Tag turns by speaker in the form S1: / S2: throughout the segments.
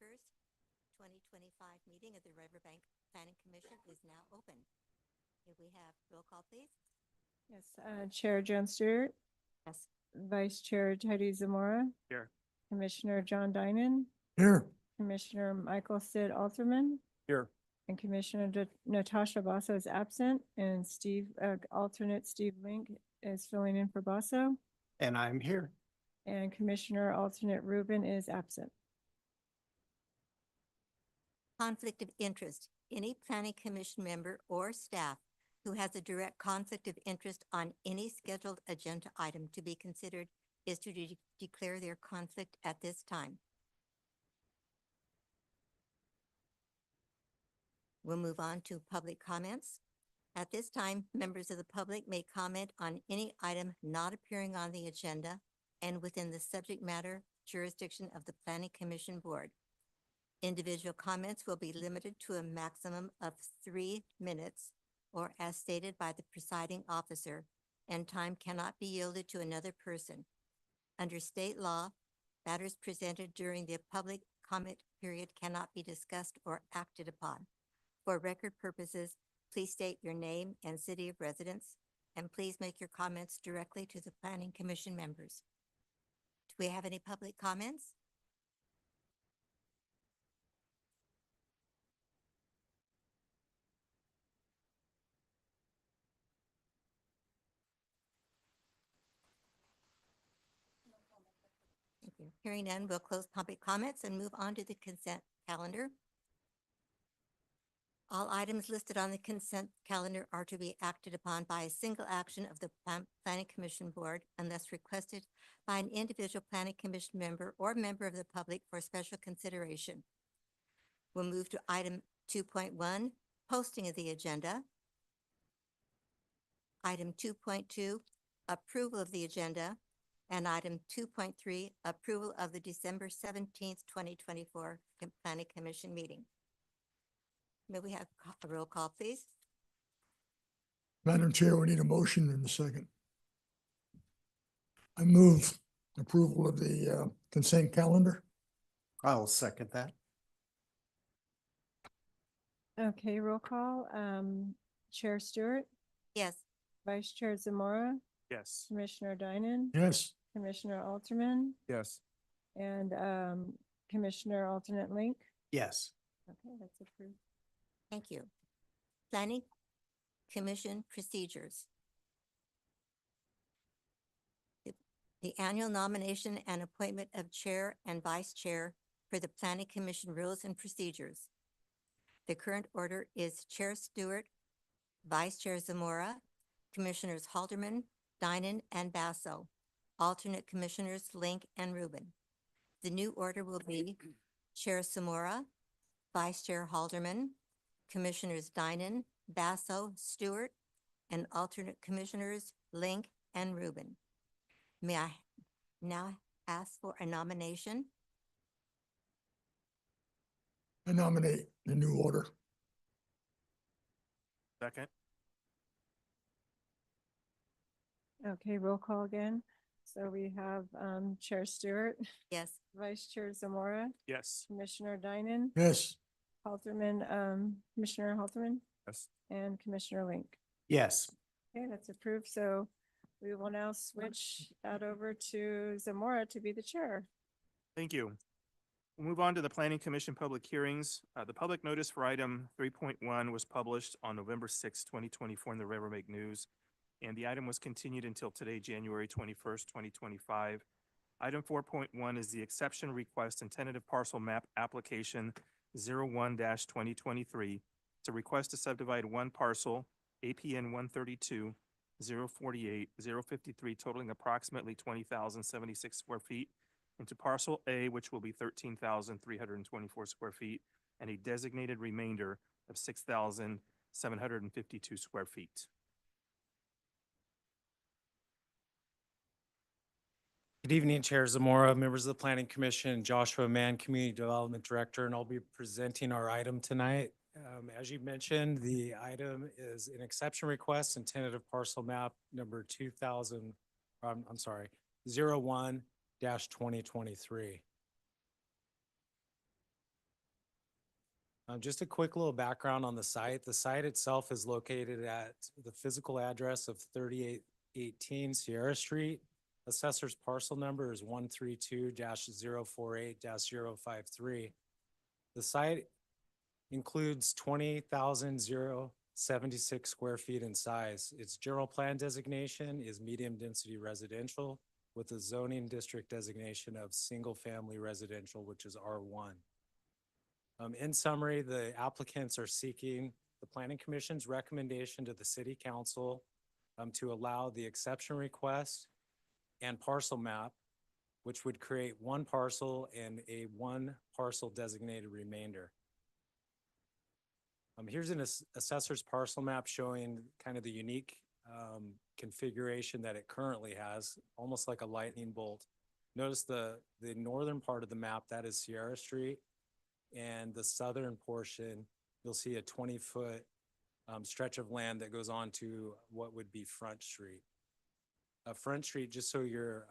S1: 21st, 2025 meeting of the Riverbank Planning Commission is now open. May we have roll call, please?
S2: Yes, Chair Joan Stewart,
S1: Yes.
S2: Vice Chair Teddy Zamora,
S3: Here.
S2: Commissioner John Dinan,
S3: Here.
S2: Commissioner Michael Sid Alterman,
S3: Here.
S2: and Commissioner Natasha Basso is absent, and alternate Steve Link is filling in for Basso,
S3: And I'm here.
S2: and Commissioner alternate Rueben is absent.
S1: Conflict of interest. Any planning commission member or staff who has a direct conflict of interest on any scheduled agenda item to be considered is to declare their conflict at this time. We'll move on to public comments. At this time, members of the public may comment on any item not appearing on the agenda and within the subject matter jurisdiction of the Planning Commission Board. Individual comments will be limited to a maximum of 3 minutes, or as stated by the presiding officer, and time cannot be yielded to another person. Under state law, matters presented during the public comment period cannot be discussed or acted upon. For record purposes, please state your name and city of residence, and please make your comments directly to the Planning Commission members. Do we have any public comments? Thank you. Hearing none, we'll close public comments and move on to the consent calendar. All items listed on the consent calendar are to be acted upon by a single action of the Planning Commission Board unless requested by an individual Planning Commission member or member of the public for special consideration. We'll move to item 2.1, posting of the agenda. Item 2.2, approval of the agenda. And item 2.3, approval of the December 17th, 2024 Planning Commission meeting. May we have a roll call, please?
S4: Madam Chair, we need a motion in a second. I move approval of the consent calendar.
S3: I'll second that.
S2: Okay, roll call, Chair Stewart,
S1: Yes.
S2: Vice Chair Zamora,
S3: Yes.
S2: Commissioner Dinan,
S4: Yes,
S2: Commissioner Alterman,
S3: Yes.
S2: and Commissioner alternate Link.
S3: Yes.
S2: Okay, that's approved.
S1: Thank you. Planning Commission procedures. The annual nomination and appointment of chair and vice chair for the Planning Commission rules and procedures. The current order is Chair Stewart, Vice Chair Zamora, Commissioners Halterman, Dinan, and Basso, alternate Commissioners Link and Rueben. The new order will be Chair Zamora, Vice Chair Halterman, Commissioners Dinan, Basso, Stewart, and alternate Commissioners Link and Rueben. May I now ask for a nomination?
S4: I nominate the new order.
S3: Second.
S2: Okay, roll call again. So we have Chair Stewart,
S1: Yes.
S2: Vice Chair Zamora,
S3: Yes.
S2: Commissioner Dinan,
S4: Yes,
S2: Halterman, Commissioner Halterman,
S3: Yes.
S2: and Commissioner Link.
S3: Yes.
S2: Okay, that's approved. So we will now switch that over to Zamora to be the chair.
S5: Thank you. We'll move on to the Planning Commission public hearings. The public notice for item 3.1 was published on November 6, 2024 in the Riverbank News, and the item was continued until today, January 21st, 2025. Item 4.1 is the exception request and tentative parcel map application 01-2023 to request to subdivide one parcel, APN 132-048-053, totaling approximately 20,076 square feet, into Parcel A, which will be 13,324 square feet, and a designated remainder of 6,752 square feet.
S6: Good evening, Chair Zamora, members of the Planning Commission, Joshua Mann, Community Development Director, and I'll be presenting our item tonight. As you mentioned, the item is an exception request and tentative parcel map number 01-2023. 2023. Just a quick little background on the site. The site itself is located at the physical address of 3818 Sierra Street. Assessor's parcel number is 132-048-053. The site includes 20,076 square feet in size. Its general plan designation is medium density residential with a zoning district designation of single family residential, which is R1. In summary, the applicants are seeking the Planning Commission's recommendation to the City Council to allow the exception request and parcel map, which would create one parcel and a one parcel designated remainder. Here's an assessor's parcel map showing kind of the unique configuration that it currently has, almost like a lightning bolt. Notice the northern part of the map, that is Sierra Street. And the southern portion, you'll see a 20-foot stretch of land that goes on to what would be Front Street. Front Street, just so you're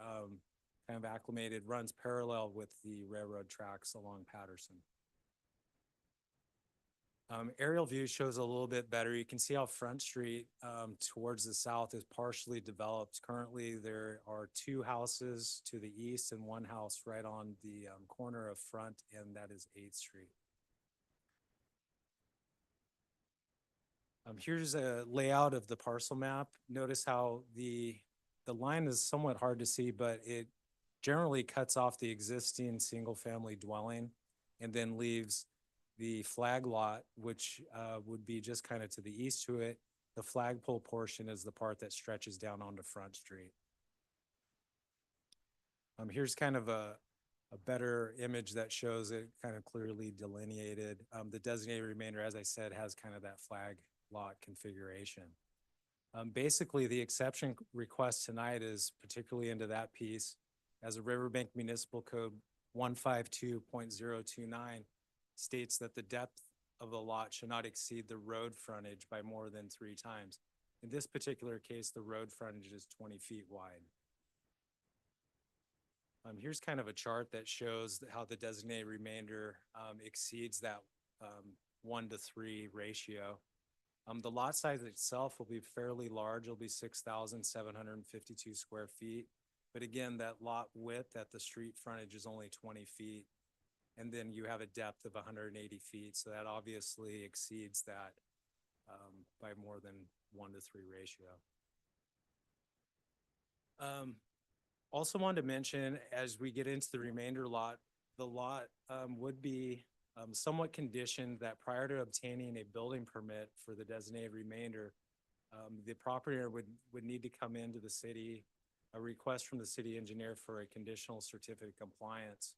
S6: kind of acclimated, runs parallel with the railroad tracks along Patterson. Aerial view shows a little bit better. You can see how Front Street towards the south is partially developed. Currently, there are two houses to the east and one house right on the corner of Front, and that is 8th Street. Here's a layout of the parcel map. Notice how the line is somewhat hard to see, but it generally cuts off the existing single-family dwelling and then leaves the flag lot, which would be just kind of to the east to it. The flagpole portion is the part that stretches down onto Front Street. Here's kind of a better image that shows it kind of clearly delineated. The designated remainder, as I said, has kind of that flag lot configuration. Basically, the exception request tonight is particularly into that piece. As a Riverbank Municipal Code 152.029 states that the depth of the lot should not exceed the road frontage by more than 3 times. In this particular case, the road frontage is 20 feet wide. Here's kind of a chart that shows how the designated remainder exceeds that 1-to-3 ratio. The lot size itself will be fairly large. It'll be 6,752 square feet. But again, that lot width at the street frontage is only 20 feet. And then you have a depth of 180 feet. So that obviously exceeds that by more than 1-to-3 ratio. Also wanted to mention, as we get into the remainder lot, the lot would be somewhat conditioned that prior to obtaining a building permit for the designated remainder, the property owner would need to come into the city, a request from the city engineer for a conditional certificate of compliance.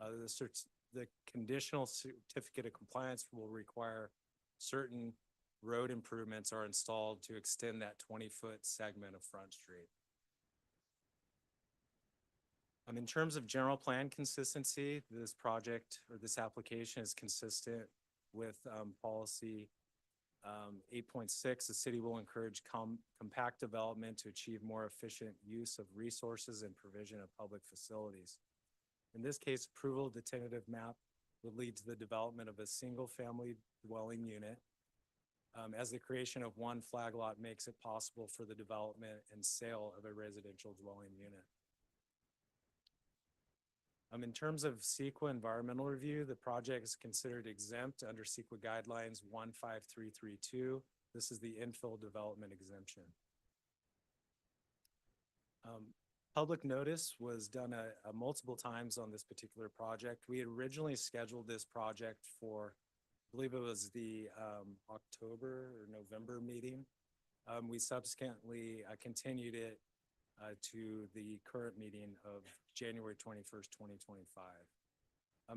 S6: The conditional certificate of compliance will require certain road improvements are installed to extend that 20-foot segment of Front Street. In terms of general plan consistency, this project or this application is consistent with policy 8.6. The city will encourage compact development to achieve more efficient use of resources and provision of public facilities. In this case, approval of the tentative map would lead to the development of a single-family dwelling unit, as the creation of one flag lot makes it possible for the development and sale of a residential dwelling unit. In terms of CEQA environmental review, the project is considered exempt under CEQA guidelines 15332. This is the infill development exemption. Public notice was done multiple times on this particular project. We had originally scheduled this project for, I believe it was the October or November meeting. We subsequently continued it to the current meeting of January 21st, 2025.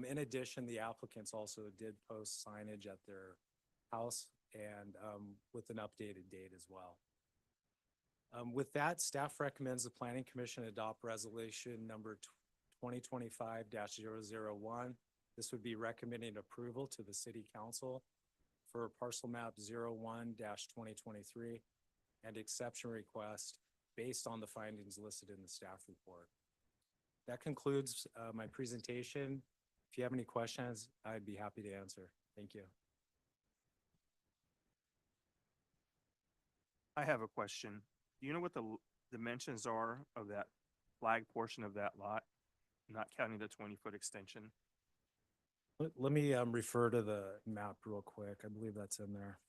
S6: In addition, the applicants also did post signage at their house and with an updated date as well. With that, staff recommends the Planning Commission adopt resolution number 2025-001. This would be recommending approval to the City Council for parcel map 01-2023 and exception request based on the findings listed in the staff report. That concludes my presentation. If you have any questions, I'd be happy to answer. Thank you.
S5: I have a question. Do you know what the dimensions are of that flag portion of that lot? Not counting the 20-foot extension.
S6: Let me refer to the map real quick. I believe that's in there.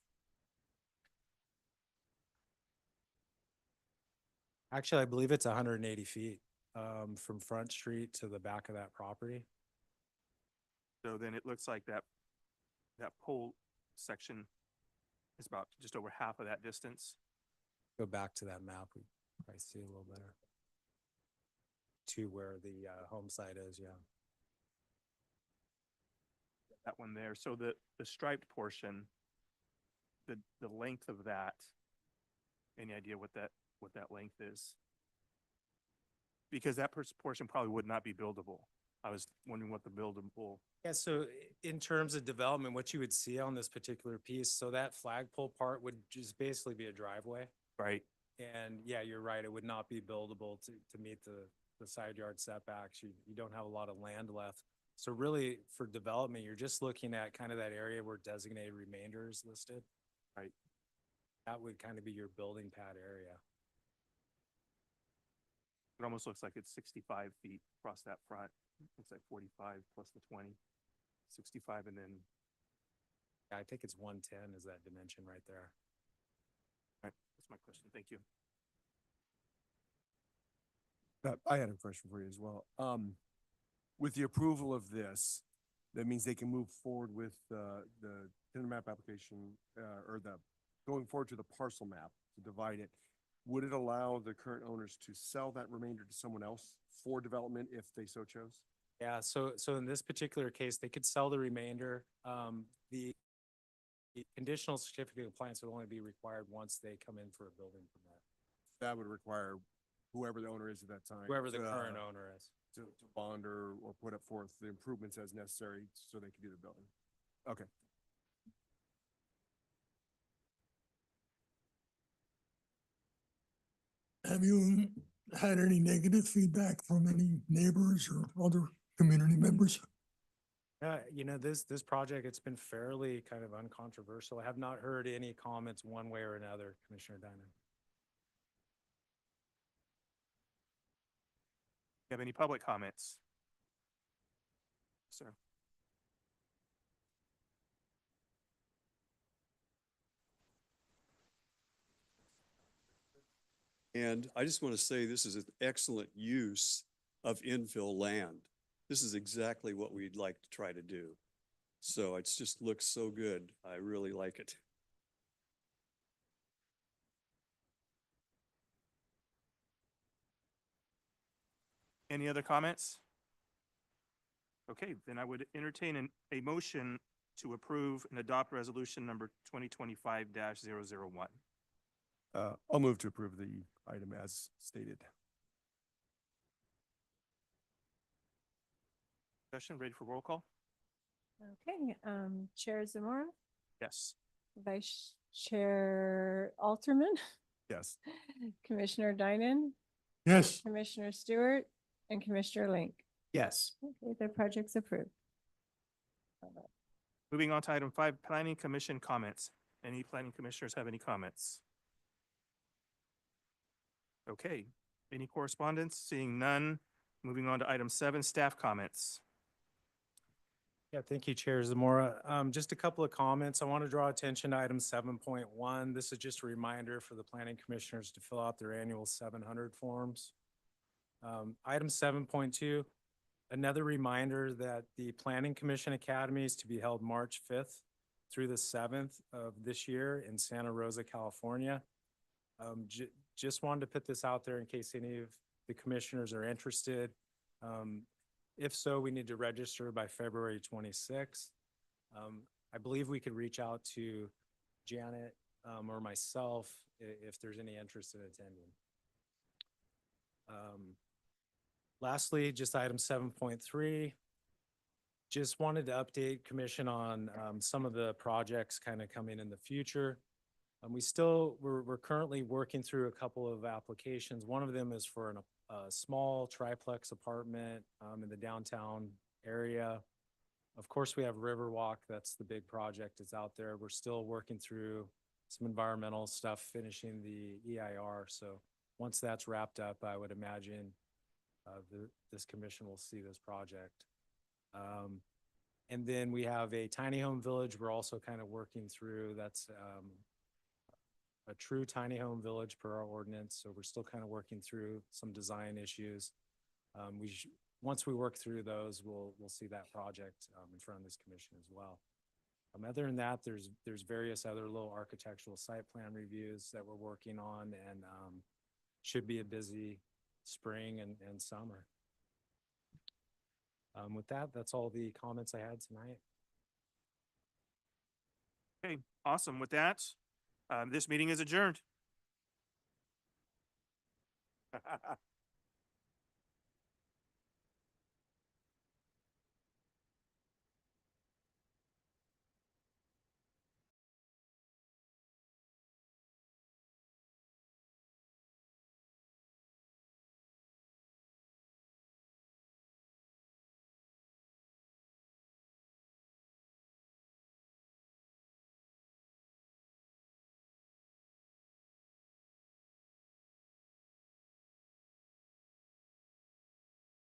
S6: Actually, I believe it's 180 feet from Front Street to the back of that property.
S5: So then it looks like that pole section is about just over half of that distance.
S6: Go back to that map, we probably see a little better. To where the home site is, yeah.
S5: That one there. So the striped portion, the length of that, any idea what that length is? Because that portion probably would not be buildable. I was wondering what the buildable.
S6: Yeah, so in terms of development, what you would see on this particular piece, so that flagpole part would just basically be a driveway.
S5: Right.
S6: And yeah, you're right, it would not be buildable to meet the side yard setbacks. You don't have a lot of land left. So really, for development, you're just looking at kind of that area where designated remainder is listed.
S5: Right.
S6: That would kind of be your building pad area.
S5: It almost looks like it's 65 feet across that front. Looks like 45 plus the 20, 65, and then.
S6: Yeah, I think it's 110 is that dimension right there.
S5: Right. That's my question. Thank you.
S7: I had a question for you as well. With the approval of this, that means they can move forward with the tentative map application, or going forward to the parcel map to divide it. Would it allow the current owners to sell that remainder to someone else for development if they so chose?
S6: Yeah, so in this particular case, they could sell the remainder. The conditional certificate of compliance would only be required once they come in for a building permit.
S7: That would require whoever the owner is at that time.
S6: Whoever the
S7: to,
S6: current owner is.
S7: To bond or put up forth the improvements as necessary so they can do the building. Okay.
S4: Have you had any negative feedback from any neighbors or other community members?
S6: You know, this project, it's been fairly kind of uncontroversial. I have not heard any comments one way or another, Commissioner Dinan.
S5: You have any public comments? Sir.
S8: And I just want to say this is an excellent use of infill land. This is exactly what we'd like to try to do. So it just looks so good. I really like it.
S5: Any other comments? Okay, then I would entertain a motion to approve and adopt resolution number 2025-001.
S7: I'll move to approve the item as stated.
S5: Discussion, ready for roll call?
S2: Okay, Chair Zamora,
S5: Yes.
S2: Vice Chair Alterman,
S7: Yes.
S2: Commissioner Dinan,
S4: Yes.
S2: Commissioner Stewart, and Commissioner Link.
S3: Yes.
S2: Okay, the project's approved.
S5: Moving on to item 5, Planning Commission comments. Any planning commissioners have any comments? Okay, any correspondence? Seeing none. Moving on to item 7, staff comments.
S6: Yeah, thank you, Chair Zamora. Just a couple of comments. I want to draw attention to item 7.1. This is just a reminder for the planning commissioners to fill out their annual 700 forms. Item 7.2, another reminder that the Planning Commission Academy is to be held March 5th through the 7th of this year in Santa Rosa, California. Just wanted to put this out there in case any of the commissioners are interested. If so, we need to register by February 26th. I believe we could reach out to Janet or myself if there's any interest in attending. Lastly, just item 7.3. Just wanted to update commission on some of the projects kind of coming in the future. We're currently working through a couple of applications. One of them is for a small triplex apartment in the downtown area. Of course, we have Riverwalk. That's the big project that's out there. We're still working through some environmental stuff, finishing the EIR. So once that's wrapped up, I would imagine this commission will see this project. And then we have a tiny home village we're also kind of working through. That's a true tiny home village per our ordinance. So we're still kind of working through some design issues. Once we work through those, we'll see that project in front of this commission as well. Other than that, there's various other little architectural site plan reviews that we're working on, and should be a busy spring and summer. With that, that's all the comments I had tonight.
S5: Okay, awesome. With that, this meeting is adjourned.